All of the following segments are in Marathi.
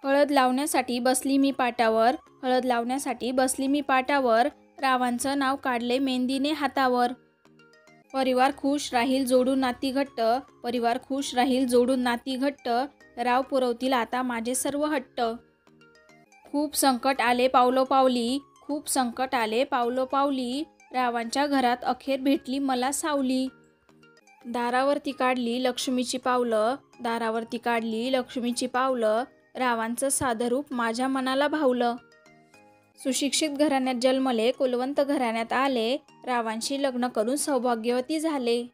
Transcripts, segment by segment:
हळद लावण्यासाठी बसली मी पाटावर, हळद लावण्यासाठी बसली मी पाटावर, रावांचं नाव काढले मेहंदीने हातावर. परिवार खुश राहील जोडून नाती घट्ट, परिवार खुश राहील जोडून नाती घट्ट, राव पुरवतील आता माझे सर्व हट्ट. खूप संकट आले पावलोपावली, खूप संकट आले पावलोपावली, रावांच्या घरात अखेर भेटली मला सावली. दारावरती काढली लक्ष्मीची पावलं, दारावरती काढली लक्ष्मीची पावलं, रावांचं साधं रूप माझ्या मनाला भावलं. सुशिक्षित घराण्यात जन्मले, कुलवंत घराण्यात आले, रावांशी लग्न करून सौभाग्यवती झाले.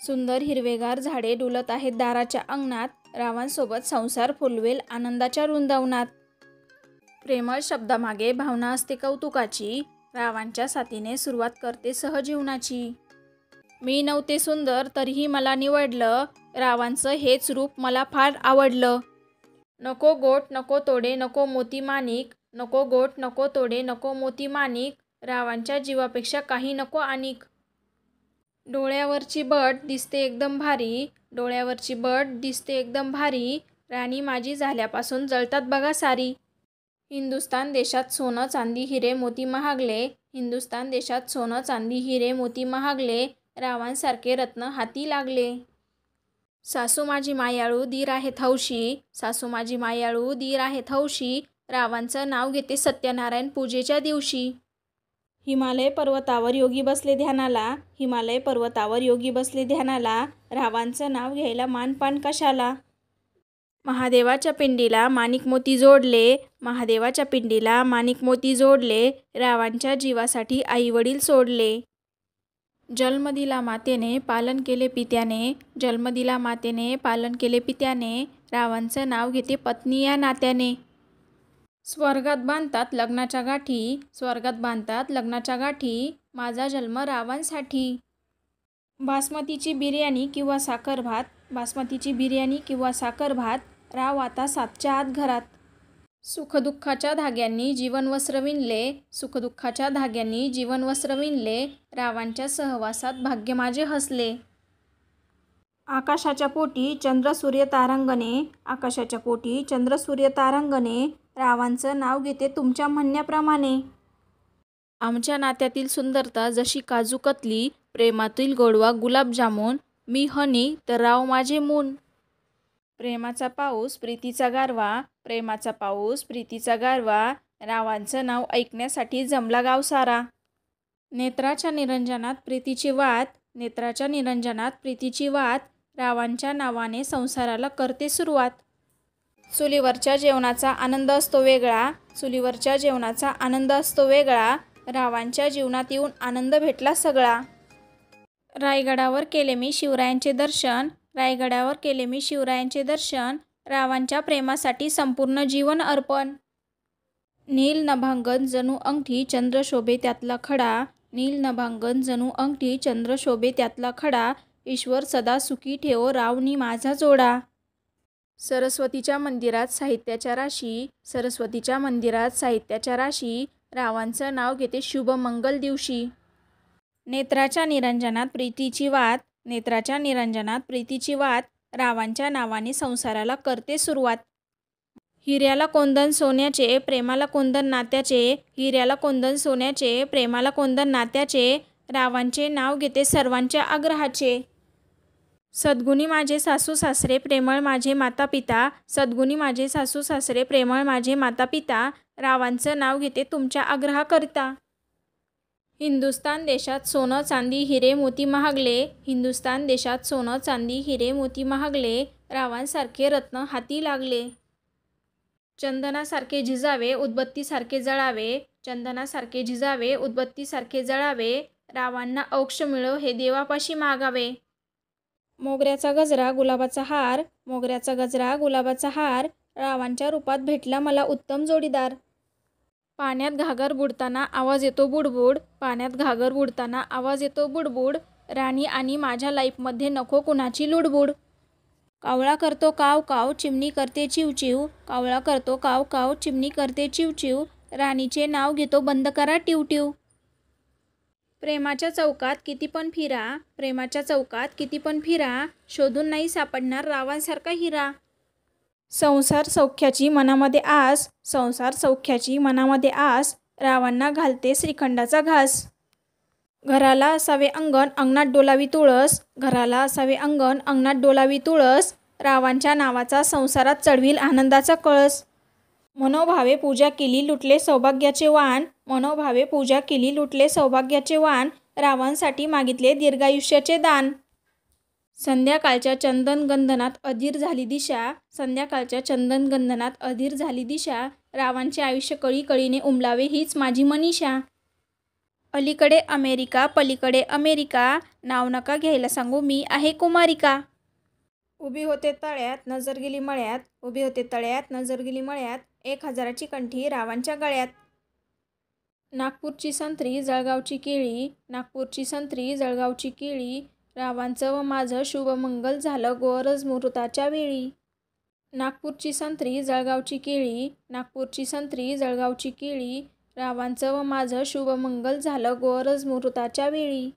सुंदर हिरवेगार झाडे डुलत आहेत दाराच्या अंगणात, रावांसोबत संसार फुलवेल आनंदाच्या वृंदावनात. प्रेमळ शब्दामागे भावना असते कौतुकाची, रावांच्या साथीने सुरुवात करते सहजीवनाची. मी नव्हते सुंदर तरीही मला निवडलं, रावांचं हेच रूप मला फार आवडलं. नको गोट नको तोडे नको मोती माणिक, नको गोट नको तोडे नको मोती माणिक, रावांच्या जीवापेक्षा काही नको आणिक. डोळ्यावरची बट दिसते एकदम भारी, डोळ्यावरची बट दिसते एकदम भारी, राणी माझी झाल्यापासून जळतात बघा सारी. हिंदुस्तान देशात सोनं चांदी हिरे मोती महागले, हिंदुस्तान देशात सोनं चांदी हिरे मोती महागले, रावांसारखे रत्न हाती लागले. सासू माझी मायाळू दीर आहेत हौशी, सासू माझी मायाळू दीर आहेत हौशी, रावांचं नाव घेते सत्यनारायण पूजेच्या दिवशी. हिमालय पर्वतावर योगी बसले ध्यानाला, हिमालय पर्वतावर योगी बसले ध्यानाला, रावांचं नाव घ्यायला मानपान कशाला. महादेवाच्या पिंडीला माणिक मोती जोडले, महादेवाच्या पिंडीला माणिक मोती जोडले, रावांच्या जीवासाठी आईवडील सोडले. जन्म दिला मातेने पालन केले पित्याने, जन्म दिला मातेने पालन केले पित्याने, रावांचं नाव घेते पत्नी या नात्याने. स्वर्गात बांधतात लग्नाच्या गाठी, स्वर्गात बांधतात लग्नाच्या गाठी, माझा जन्म रावांसाठी. बासमतीची बिर्याणी किंवा साखर भात, बासमतीची बिर्याणी किंवा साखर भात, राव आता 7च्या आत घरात. सुखदुःखाच्या धाग्यांनी जीवन वस्त्र विणले, सुखदुःखाच्या धाग्यांनी जीवन वस्त्र विणले, रावांच्या सहवासात भाग्य माझे हसले. आकाशाच्या पोटी चंद्र सूर्य तारांगणे, आकाशाच्या पोटी चंद्र सूर्य तारांगणे, रावांचं नाव घेते तुमच्या म्हणण्याप्रमाणे. आमच्या नात्यातील सुंदरता जशी काजू कतली, प्रेमातील गोडवा गुलाबजामुन, मी हनी तर राव माझे मून. प्रेमाचा पाऊस प्रीतीचा गारवा, प्रेमाचा पाऊस प्रीतीचा गारवा, रावांचं नाव ऐकण्यासाठी जमला गाव सारा. नेत्राच्या निरंजनात प्रीतीची वात, नेत्राच्या निरंजनात प्रीतीची वात, रावांच्या नावाने संसाराला करते सुरुवात. चुलीवरच्या जेवणाचा आनंद असतो वेगळा, चुलीवरच्या जेवणाचा आनंद असतो वेगळा, रावांच्या जीवनात येऊन आनंद भेटला सगळा. रायगडावर केले मी शिवरायांचे दर्शन, रायगडावर केले मी शिवरायांचे दर्शन, रावांच्या प्रेमासाठी संपूर्ण जीवन अर्पण. नील नभांगण जणू अंगठी चंद्र शोभे त्यातला खडा, नील नभांगण जणू अंगठी चंद्र शोभे त्यातला खडा, ईश्वर सदा सुखी ठेवो रावनी माझा जोडा. सरस्वतीच्या मंदिरात साहित्याच्या राशी, सरस्वतीच्या मंदिरात साहित्याच्या राशी, रावांचं नाव घेते शुभ मंगल दिवशी. नेत्राच्या निरंजनात प्रीतीची वात, नेत्राच्या निरंजनात प्रीतीची वात, रावांच्या नावाने संसाराला करते सुरुवात. हिऱ्याला कोंदण सोन्याचे प्रेमाला कोंदण नात्याचे, हिऱ्याला कोंदण सोन्याचे प्रेमाला कोंदण नात्याचे, रावांचे नाव घेते सर्वांच्या आग्रहाचे. सद्गुणी माझे सासू सासरे प्रेमळ माझे माता पिता, सद्गुणी माझे सासू सासरे प्रेमळ माझे माता पिता, रावांचं नाव घेते तुमच्या आग्रहाकरिता. हिंदुस्तान देशात सोनं चांदी हिरे मोती महागले, हिंदुस्तान देशात सोनं चांदी हिरे मोती महागले, रावांसारखे रत्न हाती लागले. चंदनासारखे झिजावे उदबत्तीसारखे जळावे, चंदनासारखे झिजावे उदबत्तीसारखे जळावे, रावांना औक्ष मिळो हे देवापाशी मागावे. मोगऱ्याचा गजरा गुलाबाचा हार, मोगऱ्याचा गजरा गुलाबाचा हार, रावांच्या रूपात भेटला मला उत्तम जोडीदार. पाण्यात घागर बुडताना आवाज येतो बुडबुड, पाण्यात घागर बुडताना आवाज येतो बुडबुड, राणी आणि माझ्या लाईफमध्ये नको कुणाची लुडबुड. कावळा करतो काव काव चिमणी करते चिवचिव, कावळा करतो काव काव चिमणी करते चिवचिव, राणीचे नाव घेतो बंद करा टिवटिव. प्रेमाच्या चौकात किती पण फिरा, प्रेमाच्या चौकात किती पण फिरा, शोधून नाही सापडणार रावांसारखा हिरा. संसार सौख्याची मनामध्ये आस, संसार सौख्याची मनामध्ये आस, रावांना घालते श्रीखंडाचा घास. घराला असावे अंगण, अंगणात डोलावी तुळस, घराला असावे अंगण, अंगणात डोलावी तुळस, रावांच्या नावाचा संसारात चढविल आनंदाचा कळस. मनोभावे पूजा केली लुटले सौभाग्याचे वाण, मनोभावे पूजा केली लुटले सौभाग्याचे वाण, रावांसाठी मागितले दीर्घायुष्याचे दान. संध्याकाळच्या चंदनगंधनात अधीर झाली दिशा, संध्याकाळच्या चंदनगंधनात अधीर झाली दिशा, रावांचे आयुष्य कळीकळीने उमलावे हीच माझी मनीषा. अलीकडे अमेरिका, पलीकडे अमेरिका, नाव नका घ्यायला सांगू मी आहे कुमारिका. उभी होते तळ्यात नजर गेली मळ्यात, उभी होते तळ्यात नजर गेली मळ्यात, 1000ची कंठी रावांच्या गळ्यात. नागपूरची संत्री जळगावची केळी, नागपूरची संत्री जळगावची केळी, रावांचं व माझं शुभमंगल झालं गोरज मुहूर्ताच्या वेळी. नागपूरची संत्री जळगावची केळी, नागपूरची संत्री जळगावची केळी, रावांचं व माझं शुभमंगल झालं गोरज मुहूर्ताच्या वेळी.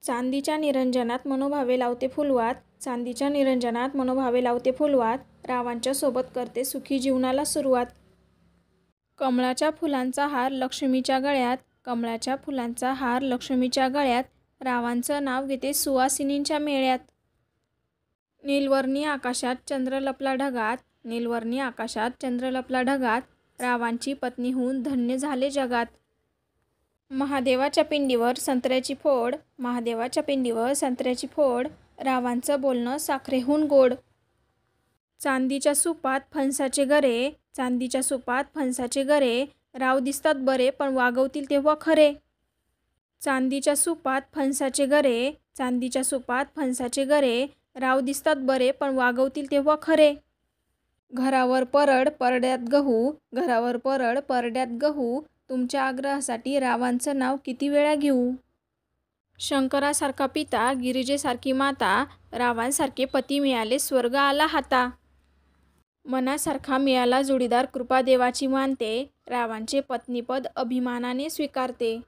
चांदीच्या निरंजनात मनोभावे लावते फुलवात, चांदीच्या निरंजनात मनोभावे लावते फुलवात, रावांच्या सोबत करते सुखी जीवनाला सुरुवात. कमळाच्या फुलांचा हार लक्ष्मीच्या गळ्यात, कमळाच्या फुलांचा हार लक्ष्मीच्या गळ्यात, रावांचं नाव घेते सुवासिनींच्या मेळ्यात. नीलवर्णी आकाशात चंद्र लपला ढगात, नीलवर्णी आकाशात चंद्र लपला ढगात, रावांची पत्नी होऊन धन्य झाले जगात. महादेवाच्या पिंडीवर संत्र्याची फोड, महादेवाच्या पिंडीवर संत्र्याची फोड, रावांचं बोलणं साखरेहून गोड. चांदीच्या सुपात फणसाचे गरे, चांदीच्या सुपात फणसाचे गरे, राव दिसतात बरे पण वागवतील तेव्हा खरे. चांदीच्या सुपात फणसाचे गरे, चांदीच्या सुपात फणसाचे गरे, राव दिसतात बरे पण वागवतील तेव्हा खरे. घरावर परड परड्यात गहू, घरावर परड परड्यात गहू, तुमच्या आग्रहासाठी रावांचं नाव किती वेळा घेऊ. शंकरासारखा पिता गिरिजेसारखी माता, रावांसारखे पती मिळाले स्वर्ग आला हाता. मनासारखा मिळाला जोडीदार कृपा देवाची मानते, रावांचे पत्नीपद अभिमानाने स्वीकारते.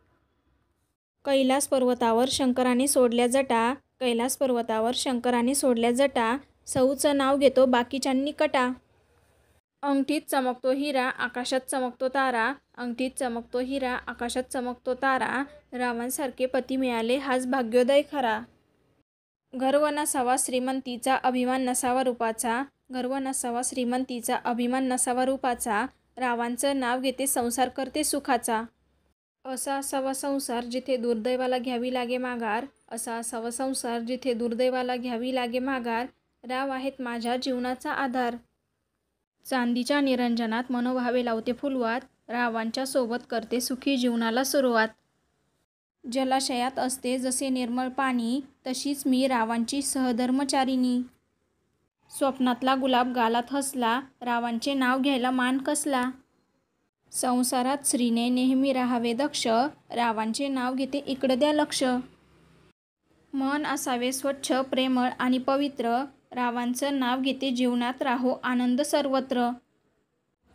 कैलास पर्वतावर शंकराने सोडल्या जटा, कैलास पर्वतावर शंकराने सोडल्या जटा, सऊचं नाव घेतो बाकीच्यांनी कटा. अंगठीत चमकतो हिरा आकाशात चमकतो तारा, अंगठीत चमकतो हिरा आकाशात चमकतो तारा, रावांसारखे पती मिळाले हाच भाग्योदय खरा. गर्व नसावा श्रीमंतीचा अभिमान नसावा रूपाचा, गर्व नसावा श्रीमंतीचा अभिमान नसावा रूपाचा, रावांचं नाव घेते संसार करते सुखाचा. असा असावा संसार जिथे दुर्दैवाला घ्यावी लागे माघार, असा असावा संसार जिथे दुर्दैवाला घ्यावी लागे माघार, राव आहेत माझ्या जीवनाचा आधार. चांदीच्या निरंजनात मनोभावे लावते फुलवात, रावांच्या सोबत करते सुखी जीवनाला सुरुवात. जलाशयात असते जसे निर्मळ पाणी, तशीच मी रावांची सहधर्मचारिणी. स्वप्नातला गुलाब गालात हसला, रावांचे नाव घ्यायला मान कसला. संसारात स्त्रीने नेहमी राहावे दक्ष, रावांचे नाव घेते इकडं द्या लक्ष. मन असावे स्वच्छ प्रेमळ आणि पवित्र, रावांचं नाव घेते जीवनात राहो आनंद सर्वत्र.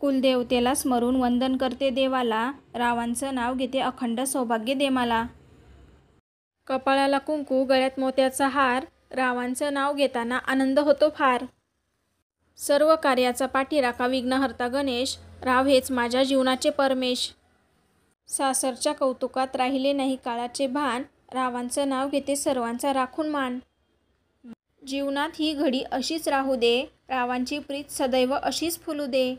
कुलदेवतेला स्मरून वंदन करते देवाला, रावांचं नाव घेते अखंड सौभाग्य दे मला. कपाळाला कुंकू गळ्यात मोत्याचा हार, रावांचं नाव घेताना आनंद होतो फार. सर्व कार्याचा पाठीराखा विघ्नहर्ता गणेश, राव हेच माझ्या जीवनाचे परमेश. सासरच्या कौतुकात राहिले नाही काळाचे भान, रावांचं नाव घेते सर्वांचा राखून मान. जीवनात ही घडी अशीच राहू दे, रावांची प्रीत सदैव अशीच फुलू दे.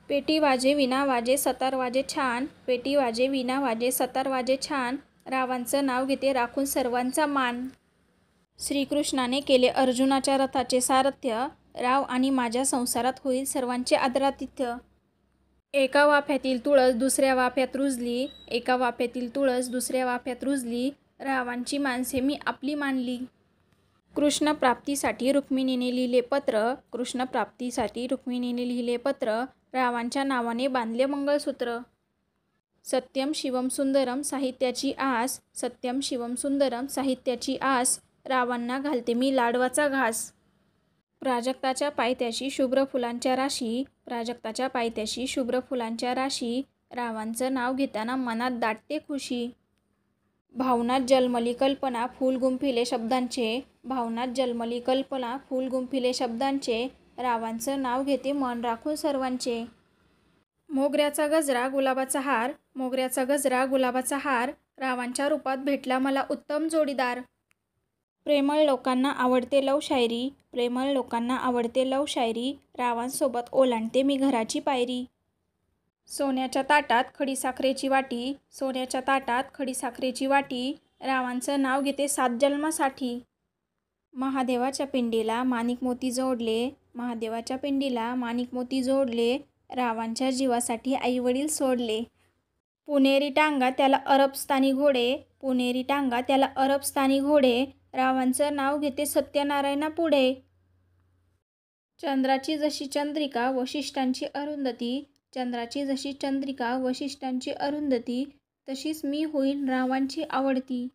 पेटी वाजे विना वाजे सतार वाजे छान, पेटी वाजे विना वाजे सतार वाजे छान, रावांचं नाव घेते राखून सर्वांचा मान. श्रीकृष्णाने केले अर्जुनाच्या रथाचे सारथ्य, राव आणि माझ्या संसारात होईल सर्वांचे आदरातिथ्य. एका वाफ्यातील तुळस दुसऱ्या वाफ्यात रुजली, एका वाफ्यातील तुळस दुसऱ्या वाफ्यात रुजली, रावांची माणसे मी आपली मानली. कृष्ण प्राप्तीसाठी रुक्मिणीने लिहिले पत्र, कृष्ण प्राप्तीसाठी रुक्मिणीने लिहिले पत्र, रावांच्या नावाने बांधले मंगळसूत्र. सत्यम शिवम सुंदरम साहित्याची आस, सत्यम शिवम सुंदरम साहित्याची आस, रावांना घालते मी लाडवाचा घास. प्राजक्ताच्या पायथ्याशी शुभ्र फुलांच्या राशी, प्राजक्ताच्या पायथ्याशी शुभ्र फुलांच्या राशी, रावांचं नाव घेताना मनात दाटते खुशी. भावनात जन्मली कल्पना फूल गुंफिले शब्दांचे, भावनात जन्मली कल्पना फूल गुंफिले शब्दांचे, रावांचं नाव घेते मन राखून सर्वांचे. मोगऱ्याचा गजरा गुलाबाचा हार, मोगऱ्याचा गजरा गुलाबाचा हार, रावांच्या रूपात भेटला मला उत्तम जोडीदार. प्रेमळ लोकांना आवडते लव शायरी, प्रेमळ लोकांना आवडते लव शायरी, रावांसोबत ओलांडते मी घराची पायरी. सोन्याच्या ताटात खडीसाखरेची वाटी, सोन्याच्या ताटात खडीसाखरेची वाटी, रावांचं नाव घेते 7 जन्मासाठी. महादेवाच्या पिंडीला माणिक मोती जोडले, महादेवाच्या पिंडीला माणिक मोती जोडले, रावांच्या जीवासाठी आईवडील सोडले. पुणेरी टांगा त्याला अरबस्थानी घोडे, पुणेरी टांगा त्याला अरबस्थानी घोडे, रावांचं नाव घेते सत्यनारायणा पुढे. चंद्राची जशी चंद्रिका वशिष्ठांची अरुंधती, चंद्राची जशी चंद्रिका वशिष्ठांची अरुंधती, तशीच मी होईन रावांची आवडती.